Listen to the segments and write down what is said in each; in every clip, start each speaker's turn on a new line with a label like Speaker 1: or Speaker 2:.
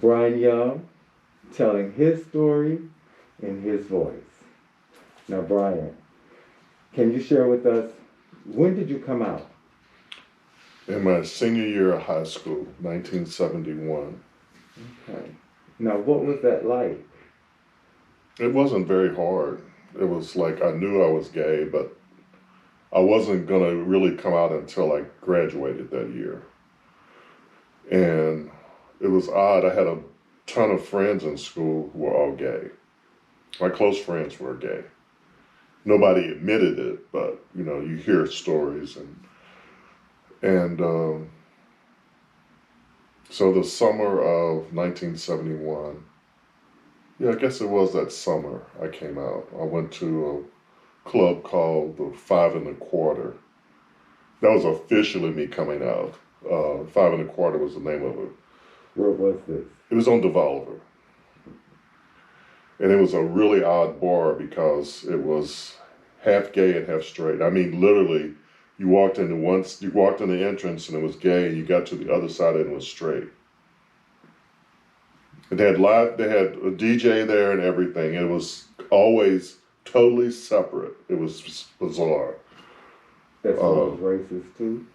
Speaker 1: Bryan Young telling his story in his voice. Now, Bryan, can you share with us, when did you come out?
Speaker 2: In my senior year of high school, 1971.
Speaker 1: Okay. Now, what was that like?
Speaker 2: It wasn't very hard. It was like I knew I was gay, but I wasn't going to really come out until I graduated that year. And it was odd. I had a ton of friends in school who were all gay. My close friends were gay. Nobody admitted it, but you hear stories and so the summer of 1971, yeah, I guess it was that summer I came out. I went to a club called the Five and a Quarter. That was officially me coming out. Five and a Quarter was the name of it.
Speaker 1: Where was this?
Speaker 2: It was on Devolver. And it was a really odd bar because it was half gay and half straight. I mean, literally, you walked in the entrance and it was gay, and you got to the other side and it was straight. And they had a DJ there and everything. It was always totally separate. It was bizarre.
Speaker 1: That's all racist too?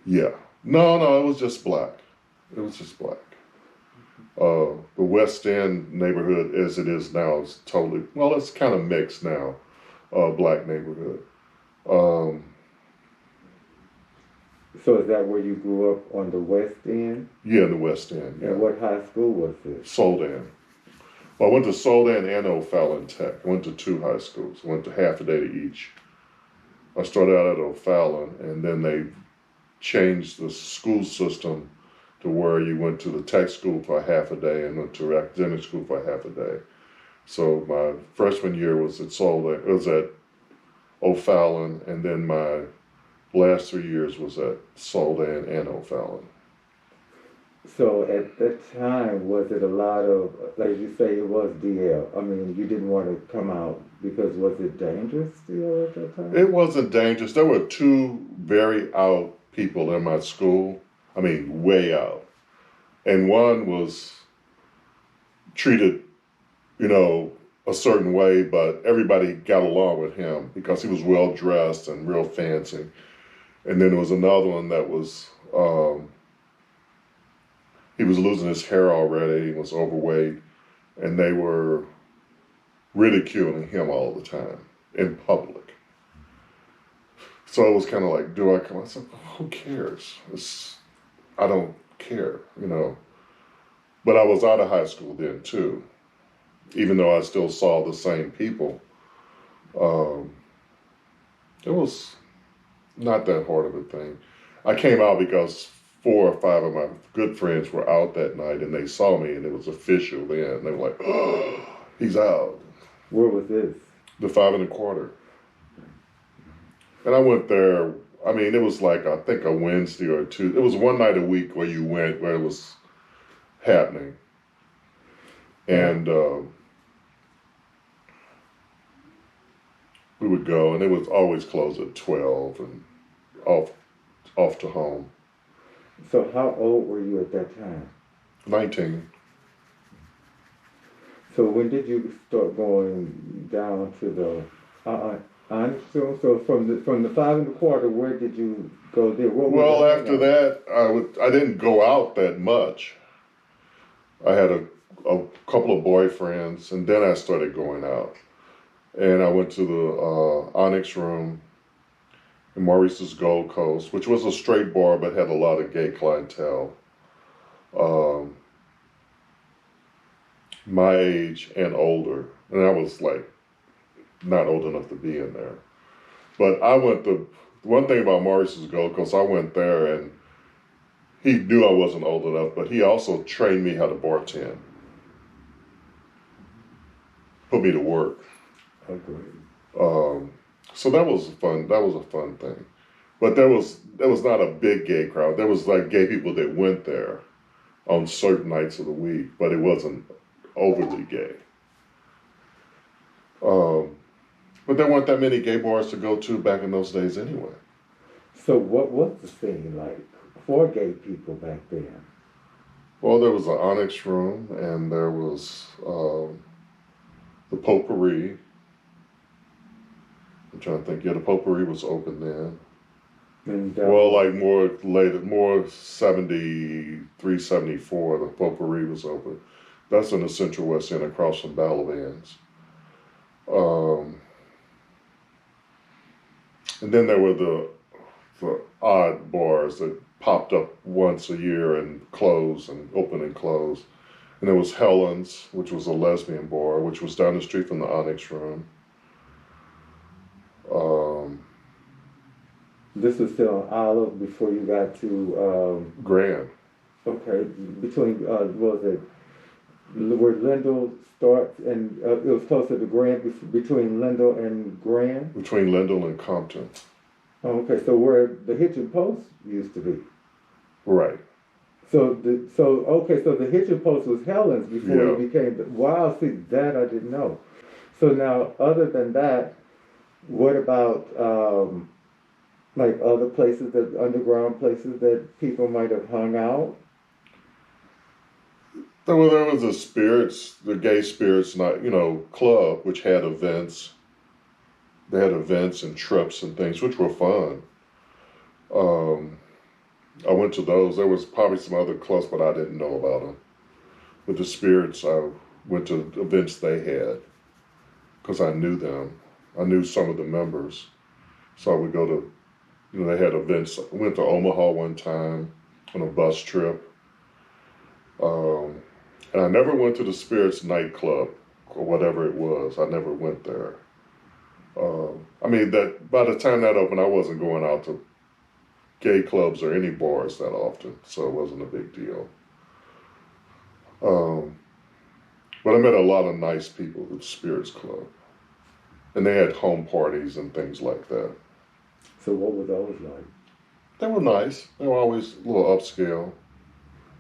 Speaker 2: Yeah. No, it was just black. It was just black. The West End neighborhood, as it is now, is totally, well, it's kind of mixed now, black neighborhood.
Speaker 1: So is that where you grew up, on the West End?
Speaker 2: Yeah, in the West End, yeah.
Speaker 1: And what high school was this?
Speaker 2: Soldan. Well, I went to Soldan and O'Fallon Tech. I went to two high schools. I went to half a day to each. I started out at O'Fallon, and then they changed the school system to where you went to the tech school for a half a day and went to academic school for a half a day. So my freshman year was at Soldan. It was at O'Fallon, and then my last 3 years was at Soldan and O'Fallon.
Speaker 1: So at that time, was it a lot of, like you say, it was DL? I mean, you didn't want to come out because was it dangerous still at that time?
Speaker 2: It wasn't dangerous. There were two very out people in my school. I mean, way out. And one was treated, a certain way, but everybody got along with him because he was well dressed and real fancy. And then there was another one that was, he was losing his hair already, he was overweight, and they were ridiculing him all the time in public. So it was kind of like, do I come out? I said, who cares? I don't care, But I was out of high school then too, even though I still saw the same people. It was not that hard of a thing. I came out because 4 or 5 of my good friends were out that night and they saw me and it was official then. They were like, oh, he's out.
Speaker 1: Where was this?
Speaker 2: The Five and a Quarter. And I went there, I mean, it was like, I think a Wednesday or two. It was one night a week where you went, where it was happening. And we would go, and it was always closed at 12 and off to home.
Speaker 1: So how old were you at that time?
Speaker 2: 19.
Speaker 1: So when did you start going down to the honors room? So from the Five and a Quarter, where did you go there?
Speaker 2: Well, after that, I didn't go out that much. I had a couple of boyfriends, and then I started going out. And I went to the Onyx Room in Maurice's Gold Coast, which was a straight bar but had a lot of gay clientele. My age and older. And I was like not old enough to be in there. But one thing about Maurice's Gold Coast, I went there and he knew I wasn't old enough, but he also trained me how to bartend. Put me to work.
Speaker 1: Okay.
Speaker 2: So that was a fun thing. But there was not a big gay crowd. There was like gay people that went there on certain nights of the week, but it wasn't overly gay. But there weren't that many gay bars to go to back in those days anyway.
Speaker 1: So what was the scene like for gay people back then?
Speaker 2: Well, there was an Onyx room, and there was the potpourri. I'm trying to think. Yeah, the potpourri was open then.
Speaker 1: And
Speaker 2: Well, like more later, more 73, 74, the potpourri was open. That's in the Central West End across from Ballivans. And then there were the odd bars that popped up once a year and closed and open and closed. And there was Helen's, which was a lesbian bar, which was down the street from the Onyx Room.
Speaker 1: this was still on Olive before you got to,
Speaker 2: Grand.
Speaker 1: okay, between, what was it, where Lindell starts and it was closer to Grand, between Lindell and Grand?
Speaker 2: Between Lindell and Compton.
Speaker 1: Oh, okay, so where the Hitching Post used to be.
Speaker 2: Right.
Speaker 1: So the Hitching Post was Helen's before
Speaker 2: Yeah.
Speaker 1: it became wow, see that I didn't know. So now other than that, what about like other places that underground places that people might have hung out?
Speaker 2: There was a Spirits, the Gay Spirits Night, club, which had events. They had events and trips and things, which were fun. I went to those. There was probably some other clubs, but I didn't know about them. With the Spirits, I went to events they had because I knew them. I knew some of the members. So I would go to, they had events. I went to Omaha one time on a bus trip. And I never went to the Spirits nightclub or whatever it was. I never went there. That by the time that opened, I wasn't going out to gay clubs or any bars that often, so it wasn't a big deal. But I met a lot of nice people at the Spirits Club. And they had home parties and things like that.
Speaker 1: So what were those like?
Speaker 2: They were nice. They were always a little upscale.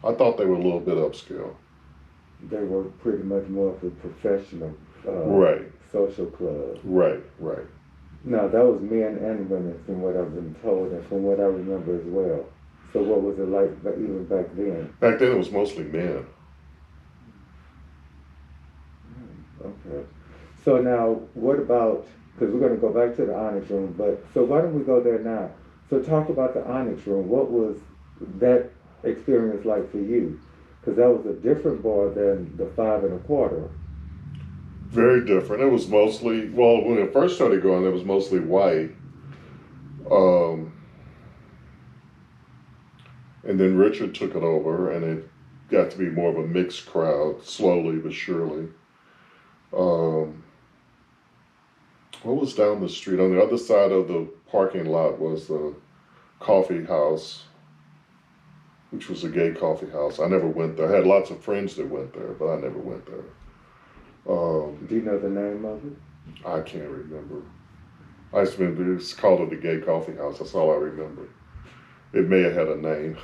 Speaker 2: I thought they were a little bit upscale.
Speaker 1: They were pretty much more of a professional
Speaker 2: Right.
Speaker 1: social club.
Speaker 2: Right.
Speaker 1: Now that was men and women from what I've been told and from what I remember as well. So what was it like even back then?
Speaker 2: Back then it was mostly men.
Speaker 1: Okay. So now what about, because we're going to go back to the Onyx Room, but so why don't we go there now? So talk about the Onyx Room. What was that experience like for you? Because that was a different bar than the 5 1/4.
Speaker 2: Very different. It was mostly, well, when it first started going, it was mostly white. And then Richard took it over, and it got to be more of a mixed crowd, slowly but surely. What was down the street? On the other side of the parking lot was the coffee house, which was a gay coffee house. I never went there. I had lots of friends that went there, but I never went there.
Speaker 1: Do you know the name of it?
Speaker 2: I can't remember. I just remember it's called the Gay Coffee House. That's all I remember. It may have had a name.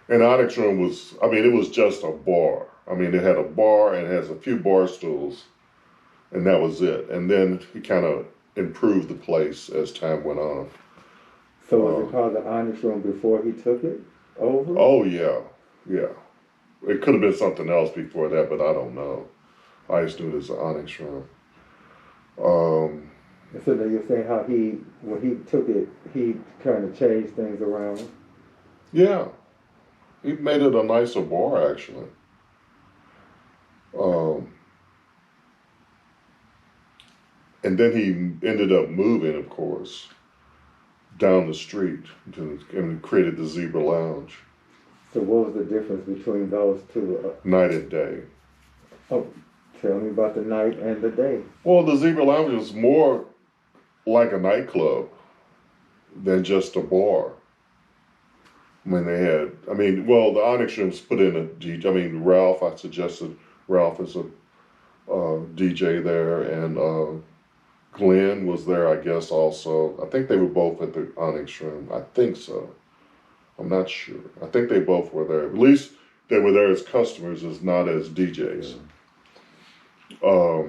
Speaker 2: And Onyx Room was, it was just a bar. It had a bar and it has a few bar stools, and that was it. And then he kind of improved the place as time went on.
Speaker 1: So was it called the Onyx Room before he took it over?
Speaker 2: Oh, yeah. It could have been something else before that, but I don't know. I just knew it was the Onyx Room.
Speaker 1: So then you're saying how when he took it, he kind of changed things around?
Speaker 2: Yeah. He made it a nicer bar, actually. And then he ended up moving, of course, down the street and created the Zebra Lounge.
Speaker 1: So what was the difference between those two?
Speaker 2: Night and day.
Speaker 1: Oh, tell me about the night and the day.
Speaker 2: Well, the Zebra Lounge was more like a nightclub than just a bar. The Onyx Room's put in a DJ. Ralph, I suggested Ralph as a DJ there, and Glenn was there, I guess, also. I think they were both at the Onyx Room. I think so. I'm not sure. I think they both were there. At least they were there as customers, as not as DJs. Yeah.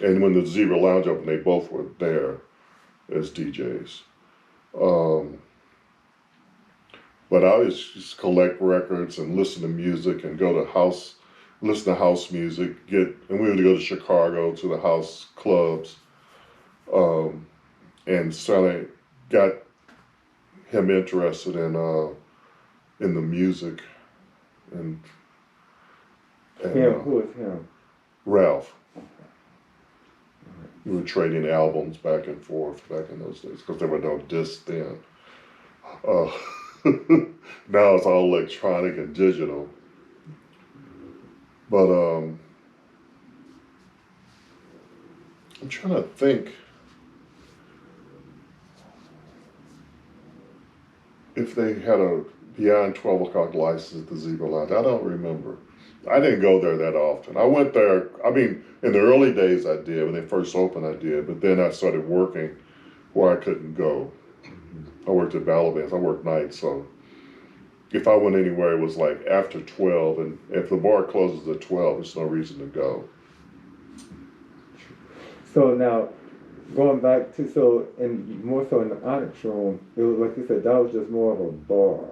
Speaker 2: And when the Zebra Lounge opened, they both were there as DJs. Um, but I always just collect records and listen to music and listen to house music. And we would go to Chicago to the house clubs, and sort of got him interested in the music and
Speaker 1: Him, who is him?
Speaker 2: Ralph. We were trading albums back and forth back in those days because there were no discs then. Uh, now it's all electronic and digital. But I'm trying to think if they had a beyond 12 o'clock license at the Zebra Lounge. I don't remember. I didn't go there that often. I went there, I mean, in the early days I did. When they first opened, I did. But then I started working where I couldn't go. I worked at Balaban's. I worked nights, so if I went anywhere, it was like after 12. And if the bar closes at 12, there's no reason to go.
Speaker 1: So now, going back to, more so in the Onyx Room, it was like you said, that was just more of a bar.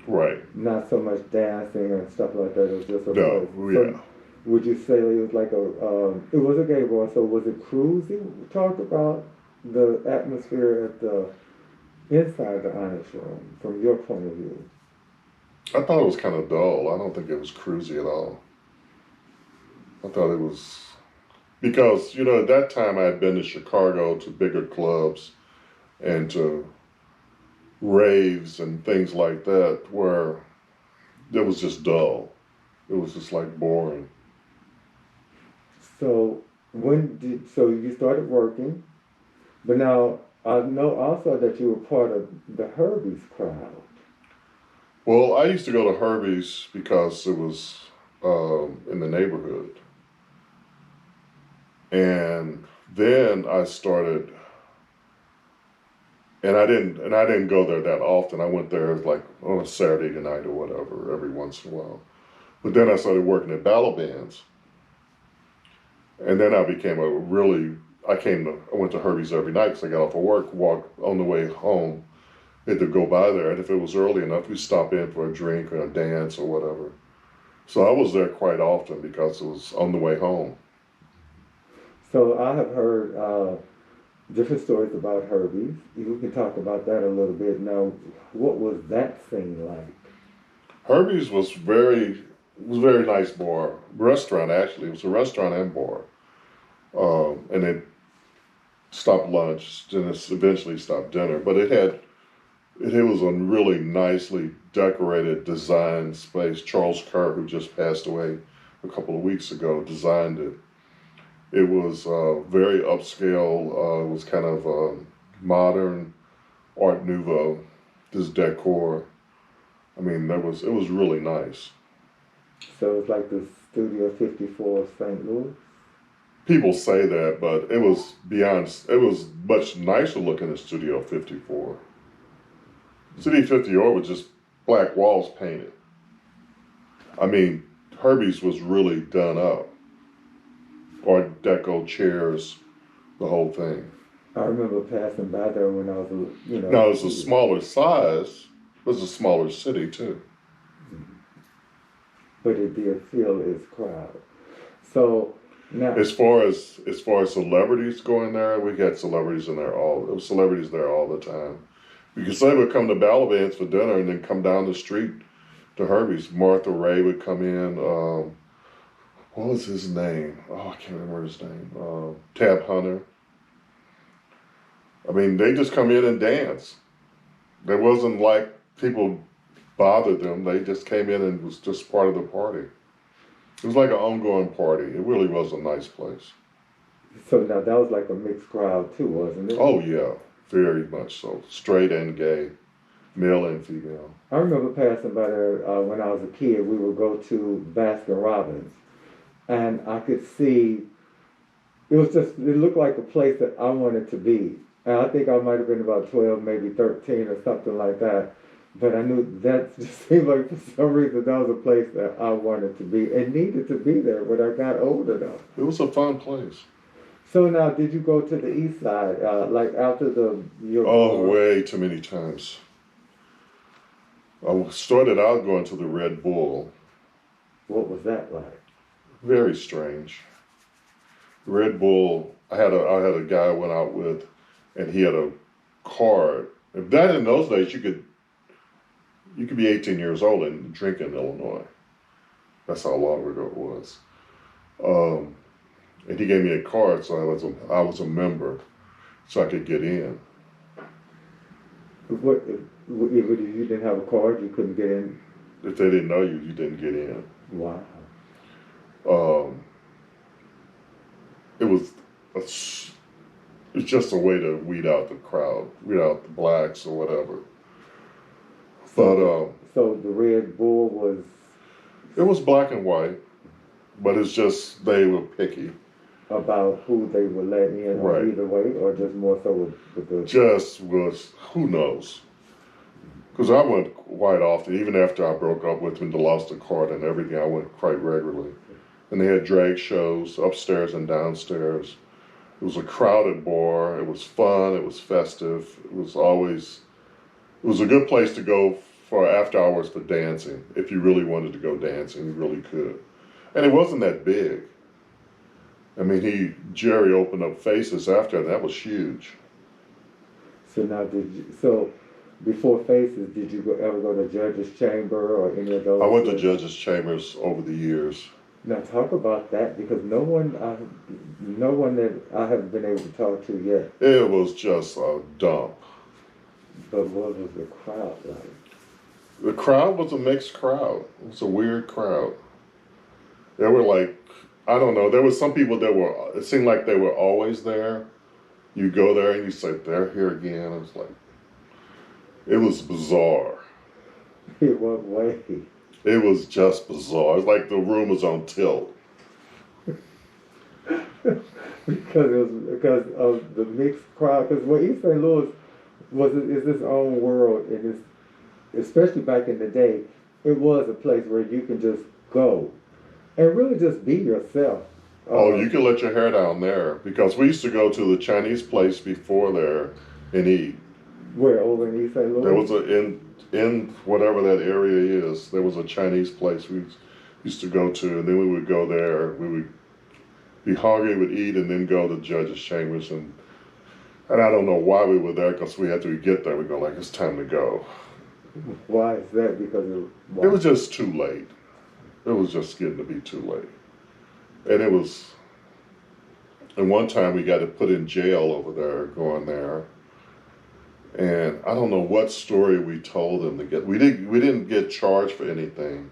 Speaker 2: Right.
Speaker 1: Not so much dancing and stuff like that. It was just a
Speaker 2: No,
Speaker 1: place.
Speaker 2: yeah.
Speaker 1: So would you say it was like it was a gay bar, so was it cruisy? Talk about the atmosphere at the inside the Onyx Room from your point of view.
Speaker 2: I thought it was kind of dull. I don't think it was cruisy at all. I thought it was, because, at that time I had been to Chicago to bigger clubs and to raves and things like that where it was just dull. It was just like boring.
Speaker 1: So so you started working, but now I know also that you were part of the Herbie's crowd.
Speaker 2: Well, I used to go to Herbie's because it was in the neighborhood. And then I started, and I didn't go there that often. I went there like on a Saturday night or whatever, every once in a while. But then I started working at Balaban's. And then I went to Herbie's every night because I got off of work, walked on the way home, had to go by there. And if it was early enough, we'd stop in for a drink or a dance or whatever. So I was there quite often because it was on the way home.
Speaker 1: So I have heard different stories about Herbie's. You can talk about that a little bit. Now, what was that scene like?
Speaker 2: Herbie's was very nice bar, restaurant actually. It was a restaurant and bar, and it stopped lunch. Then it eventually stopped dinner. But it was a really nicely decorated, designed space. Charles Kerr, who just passed away a couple of weeks ago, designed it. It was very upscale. It was kind of modern, Art Nouveau, this decor. I mean, it was really nice.
Speaker 1: So it's like the Studio 54 of St. Louis?
Speaker 2: People say that, but it was much nicer looking than Studio 54. Studio 54 was just black walls painted. I mean, Herbie's was really done up. Art Deco chairs, the whole thing.
Speaker 1: I remember passing by there when I was,
Speaker 2: Now, it's a smaller size. It was a smaller city, too.
Speaker 1: But it did feel its crowd. So now,
Speaker 2: As far as celebrities going there, we had celebrities in there there was celebrities there all the time. Because they would come to Balaban's for dinner and then come down the street to Herbie's. Martha Ray would come in. What was his name? Oh, I can't remember his name. Tab Hunter. I mean, they just come in and dance. There wasn't like people bothered them. They just came in and was just part of the party. It was like an ongoing party. It really was a nice place.
Speaker 1: so now that was like a mixed crowd too, wasn't it?
Speaker 2: Oh, yeah, very much so. Straight and gay, male and female.
Speaker 1: I remember passing by there when I was a kid. We would go to Baskin Robbins, and I could see it looked like a place that I wanted to be. And I think I might have been about 12, maybe 13 or something like that. But I knew that just seemed like for some reason that was a place that I wanted to be and needed to be there when I got old enough.
Speaker 2: It was a fun place.
Speaker 1: So now, did you go to the east side, like after your
Speaker 2: Oh,
Speaker 1: war?
Speaker 2: way too many times. I started out going to the Red Bull.
Speaker 1: What was that like?
Speaker 2: Very strange. Red Bull. I had a guy I went out with, and he had a card. If that in those days, you could be 18 years old and drink in Illinois. That's how long ago it was. Um, and he gave me a card, so I was a member, so I could get in.
Speaker 1: What if you didn't have a card, you couldn't get in?
Speaker 2: If they didn't know you, you didn't get in.
Speaker 1: Wow.
Speaker 2: Um, it was it's just a way to weed out the crowd, weed out the blacks or whatever. But
Speaker 1: So the Red Bull was
Speaker 2: it was black and white, but it's just they were picky.
Speaker 1: about who they would let in, or
Speaker 2: Right.
Speaker 1: either way, or just more so with the.
Speaker 2: Just was who knows? Because I went quite often, even after I broke up with him, to lost the card and everything. I went quite regularly, and they had drag shows upstairs and downstairs. It was a crowded bar. It was fun. It was festive. It was a good place to go for after hours for dancing. If you really wanted to go dancing, you really could. And it wasn't that big. I mean, Jerry opened up Faces after, and that was huge.
Speaker 1: So now, so before Faces, did you ever go to Judge's Chamber or any of those?
Speaker 2: I went to Judges' Chambers over the years.
Speaker 1: Now talk about that, because no one that I have been able to talk to yet.
Speaker 2: It was just a dump.
Speaker 1: But what was the crowd like?
Speaker 2: The crowd was a mixed crowd. It was a weird crowd. There were like, I don't know, there were some people it seemed like they were always there. You go there and you say, they're here again. It was like, it was bizarre.
Speaker 1: In what way?
Speaker 2: It was just bizarre. It's like the room was on tilt.
Speaker 1: because of the mixed crowd. Because East St. Louis is its own world, and especially back in the day, it was a place where you can just go and really just be yourself.
Speaker 2: Oh, you can let your hair down there, because we used to go to the Chinese place before there and eat.
Speaker 1: Where, over in East St. Louis?
Speaker 2: There was in whatever that area is, there was a Chinese place we used to go to, and then we would go there. We would be hungry, would eat, and then go to Judges' Chambers. And I don't know why we were there, because we had to get there. We go like, it's time to go.
Speaker 1: Why is that? Because
Speaker 2: it was just too late. It was just getting to be too late. And one time we got put in jail over there, going there. And I don't know what story we told them to get. We didn't get charged for anything.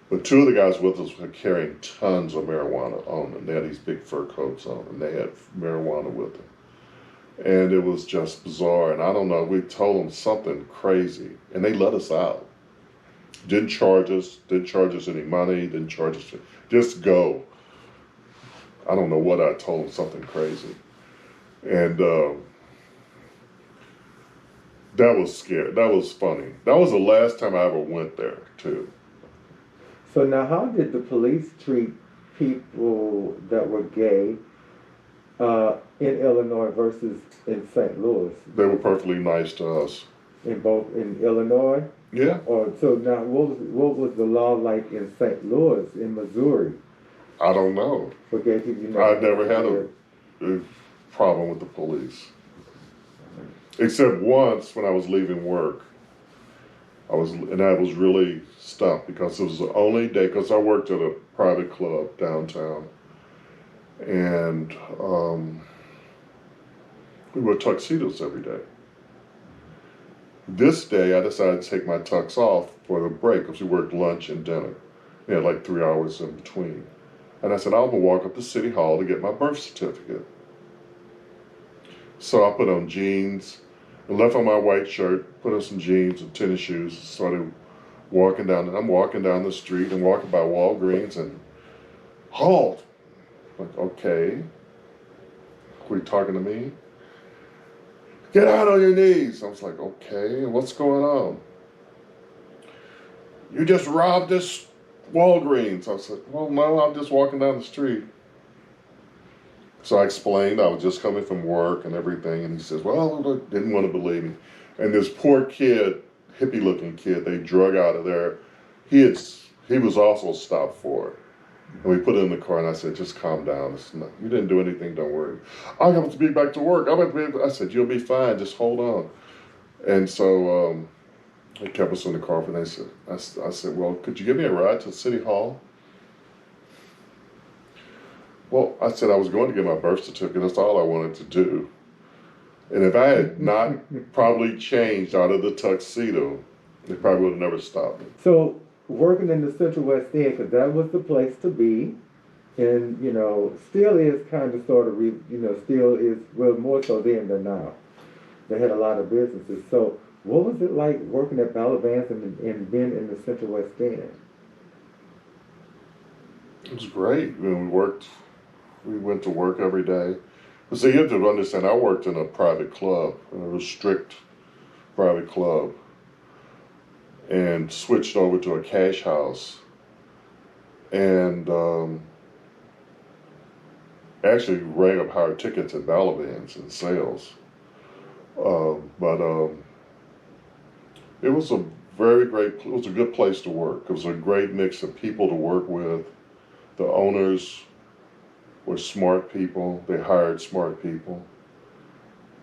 Speaker 2: But two of the guys with us were carrying tons of marijuana on them. They had these big fur coats on, and they had marijuana with them. And it was just bizarre. And I don't know, we told them something crazy, and they let us out. Didn't charge us any money, didn't charge us, just go. I don't know what I told them, something crazy. And that was scary. That was funny. That was the last time I ever went there, too.
Speaker 1: So now, how did the police treat people that were gay in Illinois versus in St. Louis?
Speaker 2: They were perfectly nice to us.
Speaker 1: In Illinois?
Speaker 2: Yeah.
Speaker 1: Or so now, what was the law like in St. Louis, in Missouri?
Speaker 2: I don't know.
Speaker 1: For gay people,
Speaker 2: I never had a problem with the police. Except once when I was leaving work. I was really stumped, because it was the only day, because I worked at a private club downtown. And we wore tuxedos every day. This day, I decided to take my tux off for the break, because we worked lunch and dinner. We had like 3 hours in between. And I said, I'm going to walk up to City Hall to get my birth certificate. So I put on jeans, and left on my white shirt, put on some jeans and tennis shoes, started walking down. And I'm walking down the street and walking by Walgreens, and halt. Like, okay. Were you talking to me? Get out on your knees. I was like, okay, what's going on? You just robbed this Walgreens. I said, well, no, I'm just walking down the street. So I explained I was just coming from work and everything, and he says, well, I didn't want to believe me. And this poor kid, hippie-looking kid, they drug out of there. He was also stopped for it. And we put it in the car, and I said, just calm down. You didn't do anything, don't worry. I have to be back to work. I said, you'll be fine, just hold on. And so they kept us in the car, and I said, well, could you give me a ride to City Hall? Well, I said I was going to get my birth certificate. That's all I wanted to do. And if I had not probably changed out of the tuxedo, they probably would have never stopped me.
Speaker 1: So working in the Central West End, because that was the place to be, and still is kind of sort of, still is, well, more so then than now. They had a lot of businesses. So what was it like working at Ballivants and being in the Central West End?
Speaker 2: It was great. We went to work every day. But see, you have to understand, I worked in a private club, a strict private club, and switched over to a cash house. And actually rang up higher tickets at Ballivants in sales. But it was a it was a good place to work. It was a great mix of people to work with. The owners were smart people. They hired smart people.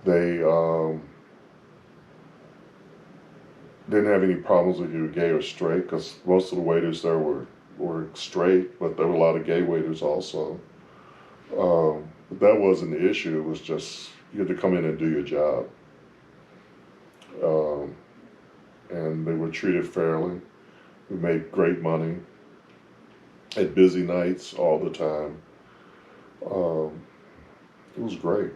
Speaker 2: They didn't have any problems if you were gay or straight, because most of the waiters there were straight, but there were a lot of gay waiters also. But that wasn't the issue. It was just you had to come in and do your job. And they were treated fairly. We made great money. Had busy nights all the time. It was great.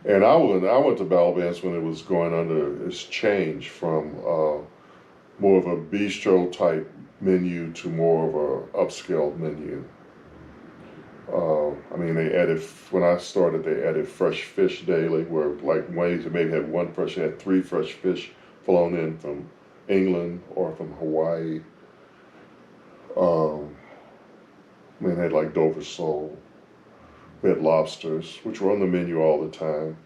Speaker 2: And I went to Ballivants when it was going under its change from more of a bistro type menu to more of a upscale menu. When I started, they added fresh fish daily, where like Wednesday maybe had one fresh, they had 3 fresh fish flown in from England or from Hawaii. They had like Dover sole. We had lobsters, which were on the menu all the time,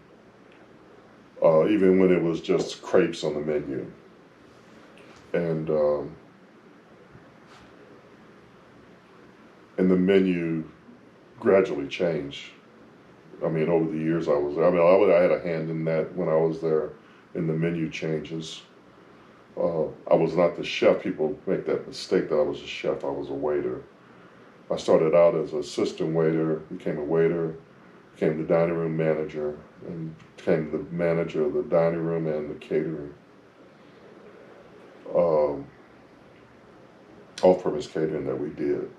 Speaker 2: even when it was just crepes on the menu. And the menu gradually changed. Over the years I was there. I had a hand in that when I was there in the menu changes. I was not the chef. People make that mistake that I was a chef. I was a waiter. I started out as an assistant waiter, became a waiter, became the dining room manager, and became the manager of the dining room and the catering. Off-premise catering that we did.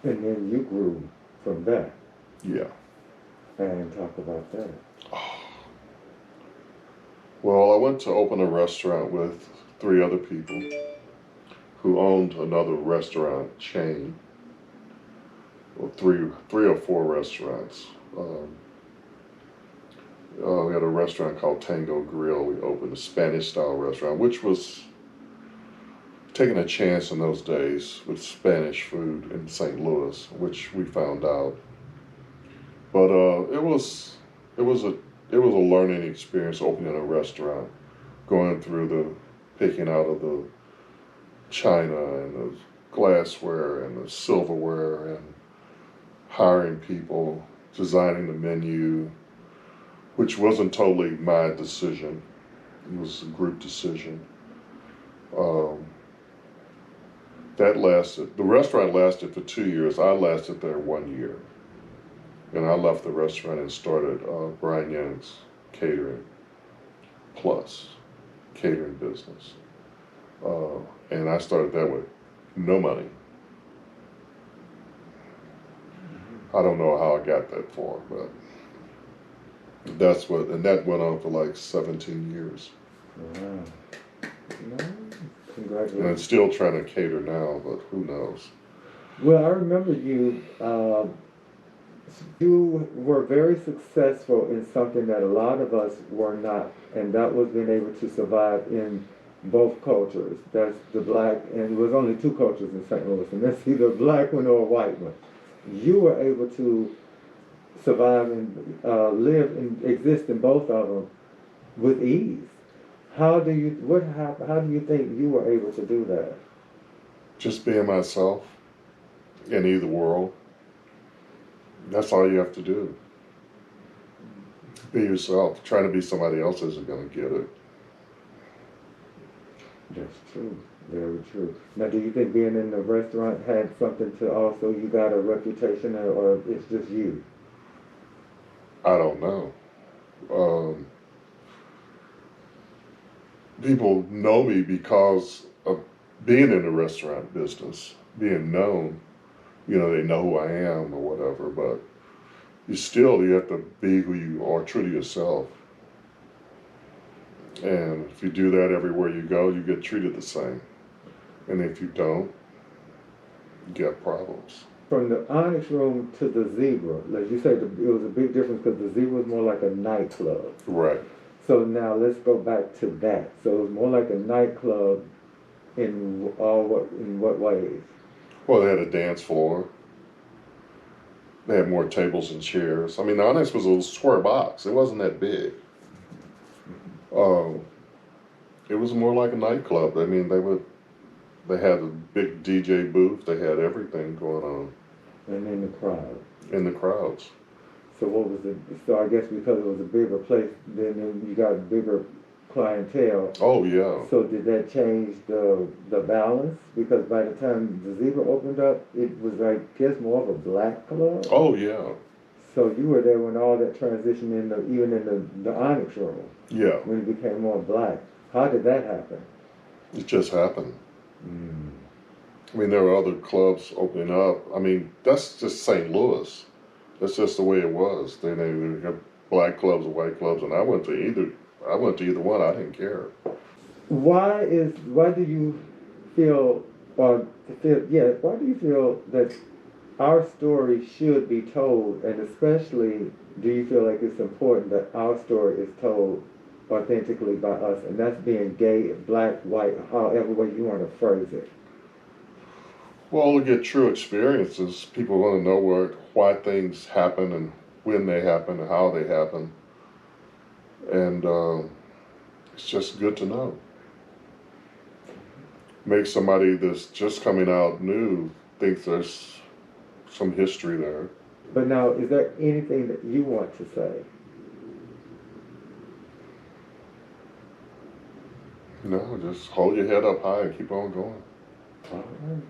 Speaker 1: And then you grew from that.
Speaker 2: Yeah.
Speaker 1: And talk about that.
Speaker 2: Well, I went to open a restaurant with 3 other people who owned another restaurant chain. Well, three or 4 restaurants. We had a restaurant called Tango Grill. We opened a Spanish-style restaurant, which was taking a chance in those days with Spanish food in St. Louis, which we found out. But it was a learning experience opening a restaurant, going through the picking out of the china and the glassware and the silverware and hiring people, designing the menu, which wasn't totally my decision. It was a group decision. The restaurant lasted for 2 years. I lasted there 1 year. And I left the restaurant and started Bryan Young's Catering Plus catering business. And I started that with no money. I don't know how I got that far, but that went on for like 17 years.
Speaker 1: Wow. No, congratulations.
Speaker 2: And I'm still trying to cater now, but who knows?
Speaker 1: Well, I remember you were very successful in something that a lot of us were not, and that was being able to survive in both cultures. That's the black, and it was only 2 cultures in St. Louis, and that's either a black one or a white one. you were able to survive and live and exist in both of them with ease. How do you think you were able to do that?
Speaker 2: Just being myself in either world. That's all you have to do. Be yourself. Trying to be somebody else isn't going to get it.
Speaker 1: That's true. Very true. Now, do you think being in the restaurant had something to also you got a reputation, or it's just you?
Speaker 2: I don't know. Um, People know me because of being in the restaurant business, being known. You know, they know who I am or whatever, but you have to be who you are, true to yourself. And if you do that everywhere you go, you get treated the same. And if you don't, you get problems.
Speaker 1: From the Onyx Room to the Zebra, like you said, it was a big difference because the Zebra was more like a nightclub.
Speaker 2: Right.
Speaker 1: So now let's go back to that. So it was more like a nightclub in what ways?
Speaker 2: Well, they had a dance floor. They had more tables and chairs. I mean, the Onyx was a little square box. It wasn't that big. Um, it was more like a nightclub. I mean, they had a big DJ booth. They had everything going on.
Speaker 1: And in the crowd.
Speaker 2: In the crowds.
Speaker 1: So what was it? So I guess because it was a bigger place, then you got a bigger clientele.
Speaker 2: Oh yeah.
Speaker 1: So did that change the balance? Because by the time the Zebra opened up, it was I guess more of a black club.
Speaker 2: Oh yeah.
Speaker 1: So you were there when all that transitioned even in the Onyx Room.
Speaker 2: Yeah.
Speaker 1: When it became more black. How did that happen?
Speaker 2: It just happened.
Speaker 1: Mm.
Speaker 2: I mean, there were other clubs opening up. I mean, that's just St. Louis. That's just the way it was. They had black clubs and white clubs, and I went to either. I went to either one. I didn't care.
Speaker 1: Why do you feel why do you feel that our story should be told, and especially do you feel like it's important that our story is told authentically by us, and that's being gay, black, white, however way you want to phrase it?
Speaker 2: Well, to get true experiences, people want to know why things happen and when they happen and how they happen, and it's just good to know. Make somebody that's just coming out new think there's some history there.
Speaker 1: But now, is there anything that you want to say?
Speaker 2: No, just hold your head up high and keep on going.
Speaker 1: All right.